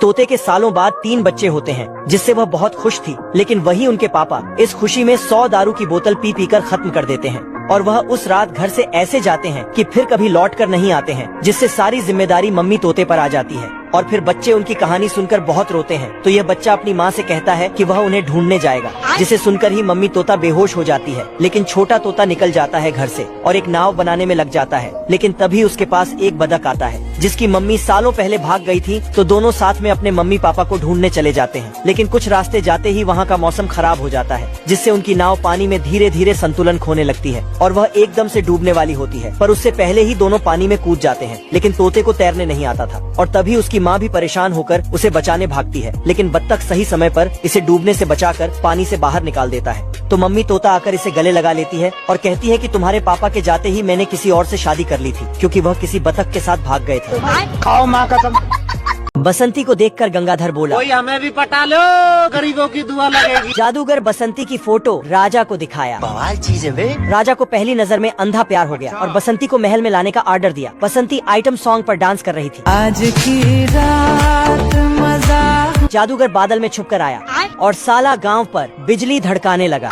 तोते के सालों बाद 3 बच्चे होते हैं, जिससे वह बहुत खुश थी। लेकिन वही उनके पापा इस खुशी में 100 दारू की बोतल पी पी कर खत्म कर देते हैं और वह उस रात घर से ऐसे जाते हैं कि फिर कभी लौट कर नहीं आते हैं, जिससे सारी जिम्मेदारी मम्मी तोते पर आ जाती है। और फिर बच्चे उनकी कहानी सुनकर बहुत रोते हैं। तो यह बच्चा अपनी माँ से कहता है कि वह उन्हें ढूंढने जाएगा, जिसे सुनकर ही मम्मी तोता बेहोश हो जाती है। लेकिन छोटा तोता निकल जाता है घर से और एक नाव बनाने में लग जाता है। लेकिन तभी उसके पास एक बतख आता है, जिसकी मम्मी सालों पहले भाग गई थी। तो दोनों साथ में अपने मम्मी पापा को ढूंढने चले जाते हैं। लेकिन कुछ रास्ते जाते ही वहाँ का मौसम खराब हो जाता है, जिससे उनकी नाव पानी में धीरे धीरे संतुलन खोने लगती है और वह एकदम से डूबने वाली होती है। पर उससे पहले ही दोनों पानी में कूद जाते हैं। लेकिन तोते को तैरने नहीं आता था और तभी उसकी माँ भी परेशान होकर उसे बचाने भागती है। लेकिन बत्तख सही समय पर इसे डूबने से बचाकर पानी से बाहर निकाल देता है। तो मम्मी तोता आकर इसे गले लगा लेती है और कहती है कि तुम्हारे पापा के जाते ही मैंने किसी और से शादी कर ली थी, क्योंकि वह किसी बतख के साथ भाग गए थे। खाओ माँ कसम। बसंती को देखकर गंगाधर बोला, कोई हमें भी पटा लो, गरीबों की दुआ लगेगी। जादूगर बसंती की फोटो राजा को दिखाया। बवाल चीज है बे। राजा को पहली नजर में अंधा प्यार हो गया और बसंती को महल में लाने का ऑर्डर दिया। बसंती आइटम सॉन्ग पर डांस कर रही थी। आज की रात मजा। जादूगर बादल में छुपकर आया और साला गांव पर बिजली धड़काने लगा।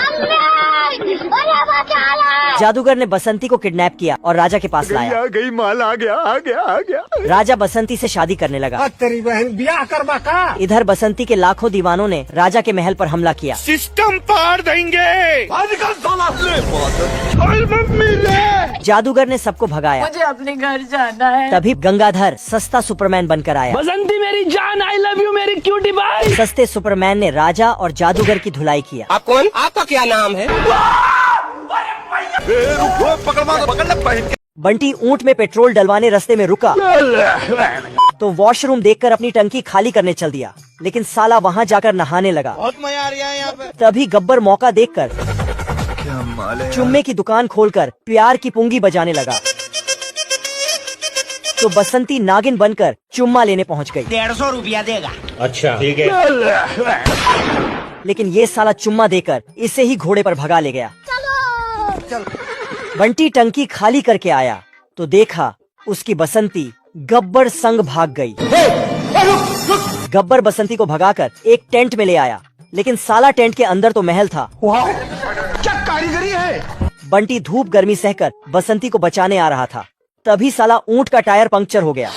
जादूगर ने बसंती को किडनैप किया और राजा के पास लाया। आ गई माल, आ गया। राजा बसंती से शादी करने लगा। तेरी बहन ब्याह करवा का। इधर बसंती के लाखों दीवानों ने राजा के महल पर हमला किया। सिस्टम पार देंगे। जादूगर ने सबको भगाया। मुझे अपने घर जाना है। तभी गंगाधर सस्ता सुपरमैन बनकर आया। बसंती मेरी जान, आई लव यू मेरी क्यूटी बाई। सस्ते सुपरमैन ने राजा और जादूगर की धुलाई किया। आप कौन? आपका क्या नाम है? बंटी ऊंट में पेट्रोल डलवाने रास्ते में रुका तो वॉशरूम देखकर अपनी टंकी खाली करने चल दिया। लेकिन साला वहां जाकर नहाने लगा। बहुत मजा आ रहा है यहाँ पे। तभी गब्बर मौका देखकर चुम्मे की दुकान खोलकर प्यार की पुंगी बजाने लगा। तो बसंती नागिन बनकर चुम्मा लेने पहुंच गई। 150 रुपया देगा। अच्छा ठीक है। लेकिन ये साला चुम्मा देकर इसे ही घोड़े पर भगा ले गया। बंटी टंकी खाली करके आया तो देखा उसकी बसंती गब्बर संग भाग गई। गब्बर बसंती को भगाकर एक टेंट में ले आया। लेकिन साला टेंट के अंदर तो महल था। क्या कारीगरी है। बंटी धूप गर्मी सहकर बसंती को बचाने आ रहा था। तभी साला ऊंट का टायर पंक्चर हो गया।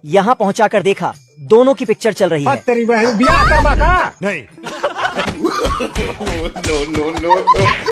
यहाँ पहुँचाकर देखा दोनों की पिक्चर चल रही है। तेरी बहन ब्याह करवा का। नहीं।